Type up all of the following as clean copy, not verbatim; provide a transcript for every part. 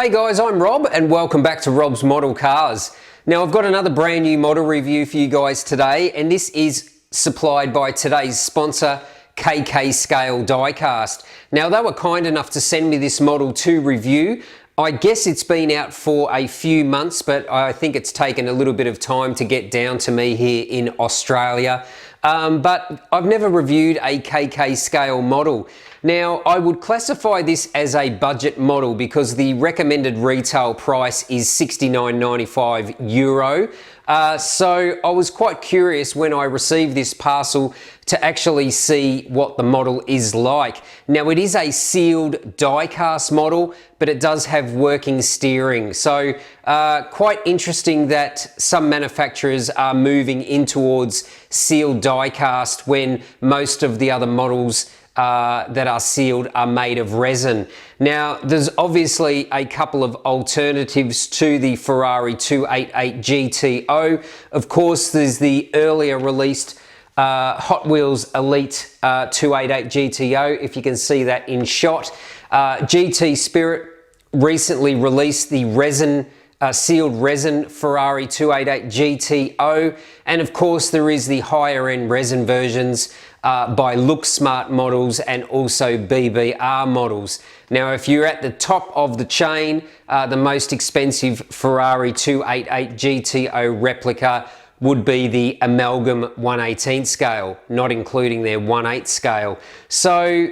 Hey guys, I'm Rob and welcome back to Rob's Model Cars. Now I've got another brand new model review for you guys today, and this is supplied by today's sponsor, KK Scale Diecast. Now they were kind enough to send me this model to review. I guess it's been out for a few months, but I think it's taken a little bit of time to get down to me here in Australia. But I've never reviewed a KK Scale model. Now, I would classify this as a budget model because the recommended retail price is €69.95. So I was quite curious when I received this parcel to actually see what the model is like. Now, it is a sealed die-cast model, but it does have working steering. So quite interesting that some manufacturers are moving in towards sealed die-cast when most of the other models that are sealed are made of resin. Now, there's obviously a couple of alternatives to the Ferrari 288 GTO. Of course, there's the earlier released Hot Wheels Elite 288 GTO, if you can see that in shot. GT Spirit recently released the resin sealed resin Ferrari 288 GTO, and of course there is the higher end resin versions by Look Smart models and also BBR models. Now, if you're at the top of the chain, the most expensive Ferrari 288 GTO replica would be the Amalgam 1/18 scale, not including their 1/8 scale. So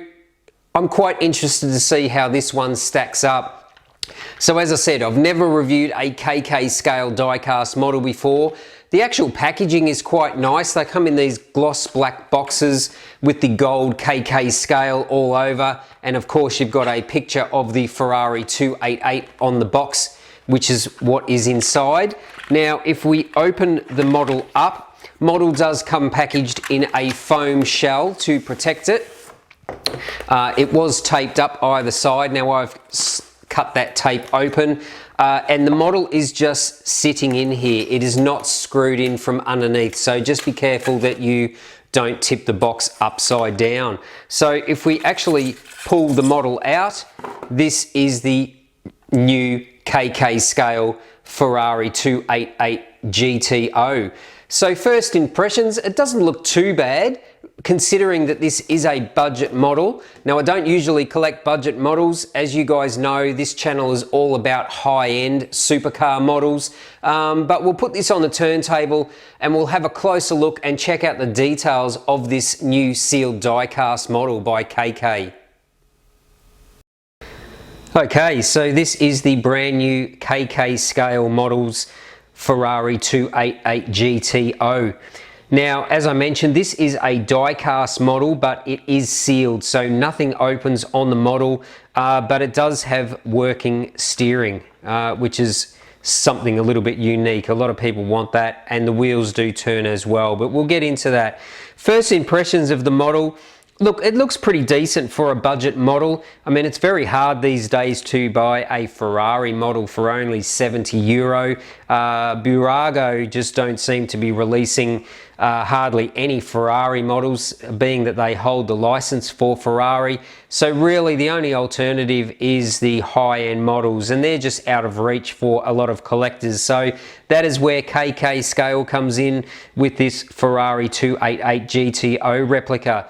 I'm quite interested to see how this one stacks up. So as I said, I've never reviewed a KK Scale diecast model before. The actual packaging is quite nice. They come in these gloss black boxes with the gold KK Scale all over, and of course you've got a picture of the Ferrari 288 on the box, which is what is inside. Now, if we open the model up, model does come packaged in a foam shell to protect it. It was taped up either side. Now I've cut that tape open, and the model is just sitting in here. It is not screwed in from underneath, so just be careful that you don't tip the box upside down. So if we actually pull the model out, this is the new KK Scale Ferrari 288 GTO. So first impressions, it doesn't look too bad considering that this is a budget model. Now, I don't usually collect budget models. As you guys know, this channel is all about high-end supercar models, but we'll put this on the turntable and we'll have a closer look and check out the details of this new sealed die-cast model by KK. Okay, so this is the brand new KK Scale models Ferrari 288 GTO. Now, as I mentioned, this is a die-cast model, but it is sealed, so nothing opens on the model, but it does have working steering, which is something a little bit unique. A lot of people want that, and the wheels do turn as well, but we'll get into that. First impressions of the model. Look, it looks pretty decent for a budget model. I mean, it's very hard these days to buy a Ferrari model for only €70. Burago just don't seem to be releasing hardly any Ferrari models, being that they hold the license for Ferrari. So really the only alternative is the high-end models, and they're just out of reach for a lot of collectors. So that is where KK Scale comes in with this Ferrari 288 GTO replica.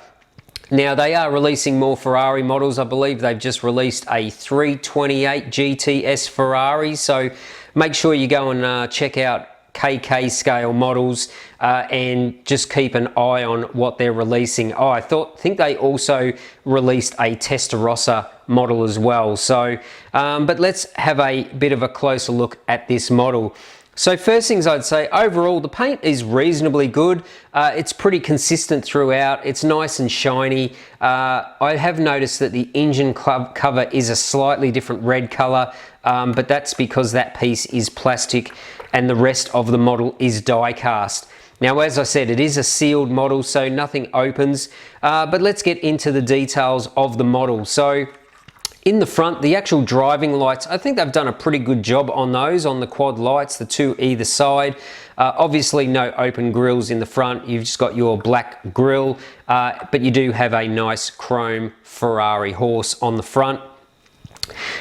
Now, they are releasing more Ferrari models. I believe they've just released a 328 GTS Ferrari, so make sure you go and check out KK Scale models and just keep an eye on what they're releasing. Oh, I think they also released a Testarossa model as well. So, but let's have a bit of a closer look at this model. So first things I'd say, overall the paint is reasonably good. It's pretty consistent throughout. It's nice and shiny. I have noticed that the engine cover is a slightly different red color, but that's because that piece is plastic and the rest of the model is die cast. Now, as I said, it is a sealed model, so nothing opens, but let's get into the details of the model. So in the front, the actual driving lights, I think they've done a pretty good job on those, on the quad lights, the two either side. Obviously no open grills in the front, you've just got your black grille, but you do have a nice chrome Ferrari horse on the front.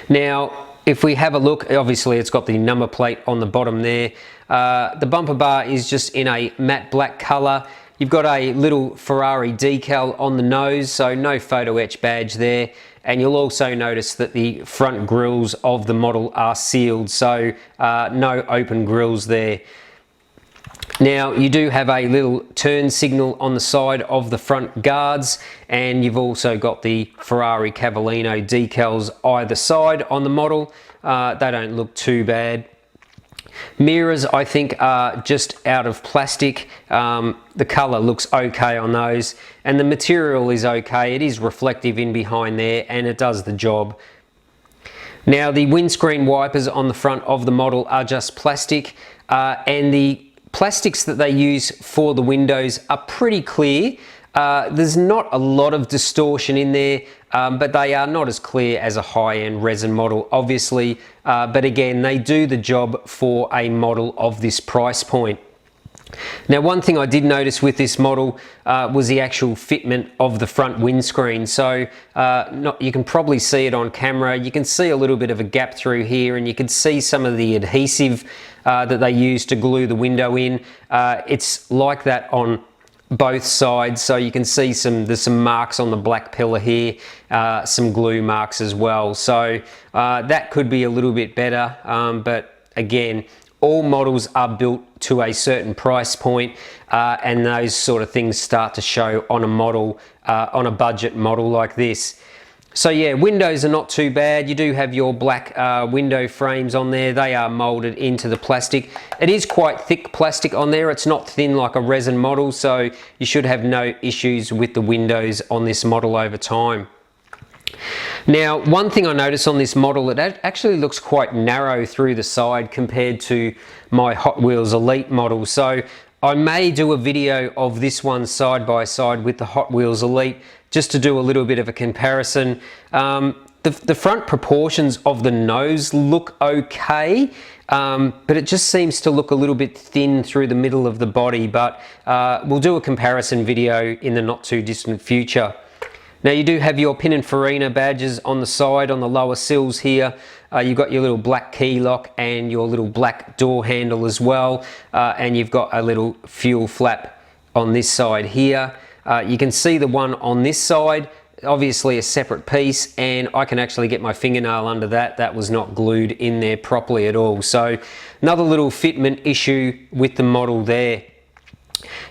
Now, if we have a look, obviously it's got the number plate on the bottom there. The bumper bar is just in a matte black color. You've got a little Ferrari decal on the nose, so no photo etch badge there. And you'll also notice that the front grills of the model are sealed, so no open grills there. Now you do have a little turn signal on the side of the front guards, and you've also got the Ferrari Cavallino decals either side on the model. They don't look too bad. Mirrors, I think, are just out of plastic. The colour looks okay on those, and the material is okay. It is reflective in behind there, and it does the job. Now the windscreen wipers on the front of the model are just plastic, and the plastics that they use for the windows are pretty clear. There's not a lot of distortion in there, but they are not as clear as a high-end resin model, obviously. But again, they do the job for a model of this price point. Now, one thing I did notice with this model was the actual fitment of the front windscreen. So you can probably see it on camera. You can see a little bit of a gap through here, and you can see some of the adhesive that they use to glue the window in. It's like that on both sides, so you can see there's some marks on the black pillar here, some glue marks as well. So that could be a little bit better, but again, all models are built to a certain price point, and those sort of things start to show on a model, on a budget model like this. So yeah, windows are not too bad. You do have your black window frames on there. They are molded into the plastic. It is quite thick plastic on there. It's not thin like a resin model, so you should have no issues with the windows on this model over time. Now, one thing I noticed on this model, it actually looks quite narrow through the side compared to my Hot Wheels Elite model. So I may do a video of this one side by side with the Hot Wheels Elite, just to do a little bit of a comparison. The front proportions of the nose look okay, but it just seems to look a little bit thin through the middle of the body, but we'll do a comparison video in the not too distant future. Now you do have your Pininfarina badges on the side, on the lower sills here. You've got your little black key lock and your little black door handle as well, and you've got a little fuel flap on this side here. You can see the one on this side, obviously a separate piece, and I can actually get my fingernail under that. That was not glued in there properly at all. So another little fitment issue with the model there.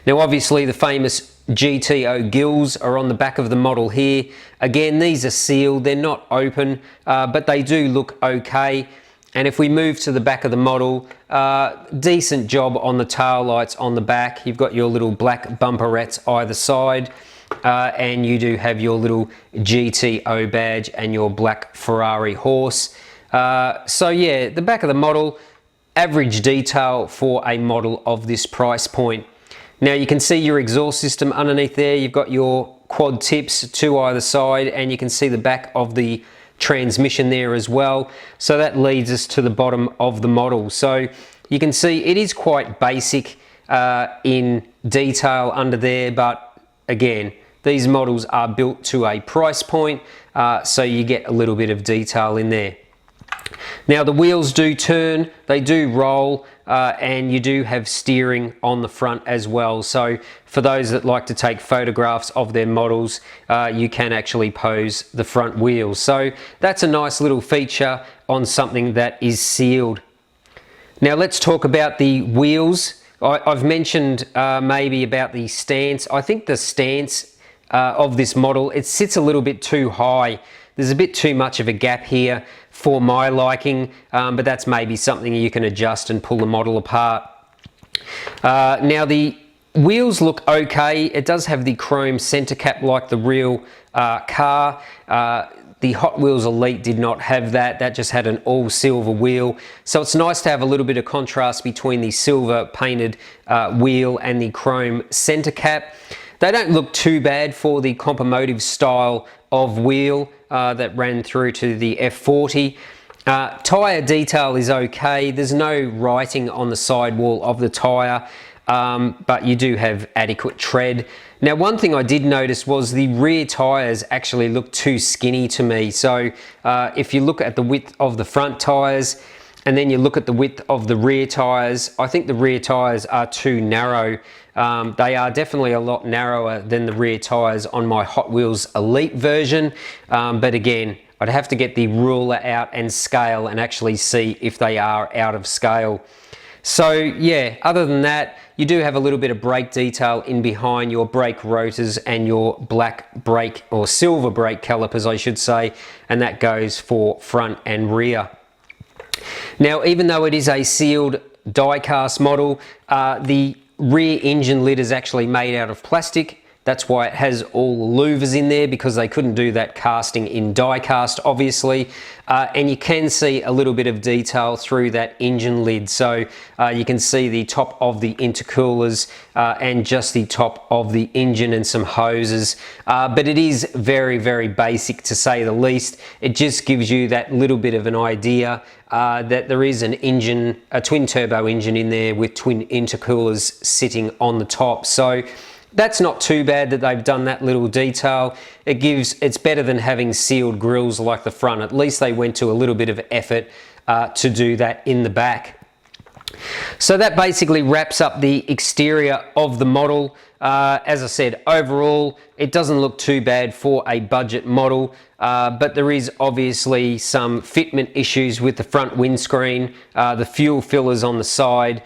Now obviously the famous GTO gills are on the back of the model here. Again, these are sealed, they're not open, but they do look okay. And if we move to the back of the model, decent job on the tail lights on the back. You've got your little black bumperettes either side, and you do have your little GTO badge and your black Ferrari horse. So yeah, the back of the model, average detail for a model of this price point. Now you can see your exhaust system underneath there. You've got your quad tips to either side, and you can see the back of the transmission there as well. So that leads us to the bottom of the model. So you can see it is quite basic in detail under there, but again, these models are built to a price point, so you get a little bit of detail in there. Now the wheels do turn, they do roll, and you do have steering on the front as well. So for those that like to take photographs of their models, you can actually pose the front wheels. So that's a nice little feature on something that is sealed. Now let's talk about the wheels. I've mentioned maybe about the stance. I think the stance of this model, it sits a little bit too high. There's a bit too much of a gap here for my liking, but that's maybe something you can adjust and pull the model apart. Now the wheels look okay. It does have the chrome center cap like the real car. The Hot Wheels Elite did not have that. That just had an all silver wheel. So it's nice to have a little bit of contrast between the silver painted wheel and the chrome center cap. They don't look too bad for the Compomotive style of wheel that ran through to the F40. Tyre detail is okay. There's no writing on the sidewall of the tyre. but you do have adequate tread. Now, one thing I did notice was the rear tyres actually look too skinny to me. So if you look at the width of the front tyres and then you look at the width of the rear tyres, I think the rear tyres are too narrow. They are definitely a lot narrower than the rear tyres on my Hot Wheels Elite version, but again, I'd have to get the ruler out and scale and actually see if they are out of scale. So yeah, other than that, you do have a little bit of brake detail in behind your brake rotors and your black brake or silver brake calipers, I should say, and that goes for front and rear. Now, even though it is a sealed die-cast model, the rear engine lid is actually made out of plastic. That's why it has all the louvers in there, because they couldn't do that casting in die cast, obviously. And you can see a little bit of detail through that engine lid. So you can see the top of the intercoolers and just the top of the engine and some hoses. But it is very, very basic, to say the least. It just gives you that little bit of an idea that there is an engine, a twin turbo engine in there with twin intercoolers sitting on the top. So that's not too bad that they've done that little detail. It's better than having sealed grills like the front. At least they went to a little bit of effort to do that in the back. So that basically wraps up the exterior of the model. As I said, overall, it doesn't look too bad for a budget model, but there is obviously some fitment issues with the front windscreen, the fuel fillers on the side,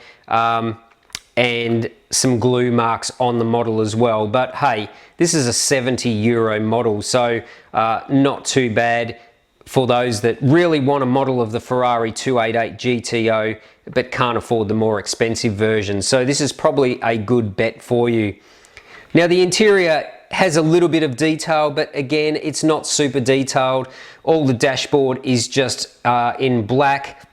and some glue marks on the model as well. But hey, this is a €70 model, so not too bad for those that really want a model of the Ferrari 288 GTO but can't afford the more expensive version. So this is probably a good bet for you. Now, the interior has a little bit of detail, but again, it's not super detailed. All the dashboard is just in black.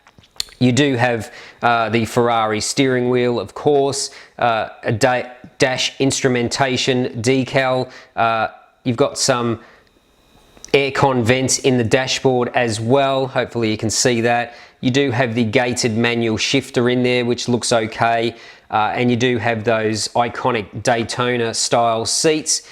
You do have the Ferrari steering wheel, of course, a dash instrumentation decal. You've got some aircon vents in the dashboard as well. Hopefully you can see that. You do have the gated manual shifter in there, which looks okay. And you do have those iconic Daytona style seats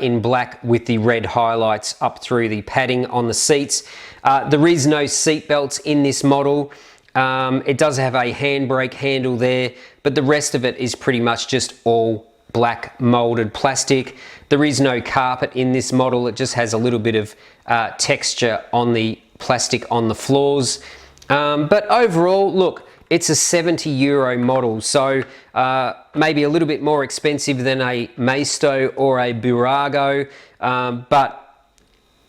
in black with the red highlights up through the padding on the seats. There is no seat belts in this model. It does have a handbrake handle there, but the rest of it is pretty much just all black molded plastic. There is no carpet in this model. It just has a little bit of texture on the plastic on the floors. But overall, look, it's a €70 model, so maybe a little bit more expensive than a Maisto or a Burago, but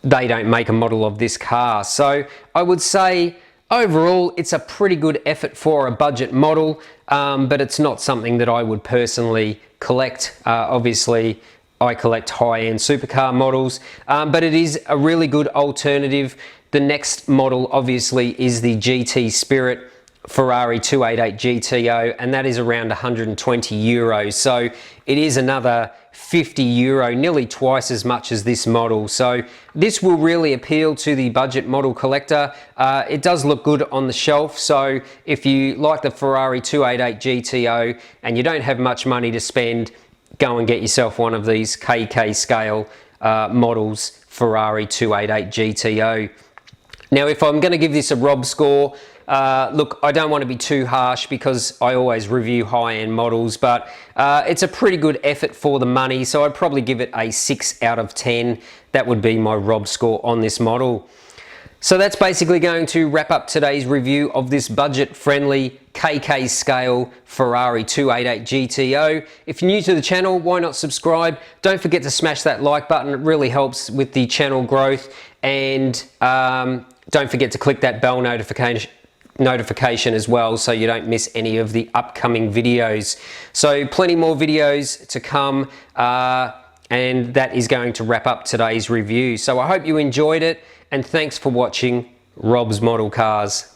they don't make a model of this car. So I would say overall, it's a pretty good effort for a budget model, but it's not something that I would personally collect. Obviously, I collect high-end supercar models, but it is a really good alternative. The next model, obviously, is the GT Spirit Ferrari 288 GTO, and that is around €120. So it is another €50, nearly twice as much as this model. So this will really appeal to the budget model collector. It does look good on the shelf, so if you like the Ferrari 288 GTO and you don't have much money to spend, go and get yourself one of these KK scale models, Ferrari 288 GTO. Now, if I'm going to give this a Rob score, look, I don't want to be too harsh because I always review high-end models, but it's a pretty good effort for the money, so I'd probably give it a 6 out of 10. That would be my Rob score on this model. So that's basically going to wrap up today's review of this budget-friendly KK scale Ferrari 288 GTO. If you're new to the channel, why not subscribe? Don't forget to smash that like button. It really helps with the channel growth. And don't forget to click that bell notification as well, so you don't miss any of the upcoming videos. So plenty more videos to come, and that is going to wrap up today's review. So I hope you enjoyed it, and thanks for watching Rob's Model Cars.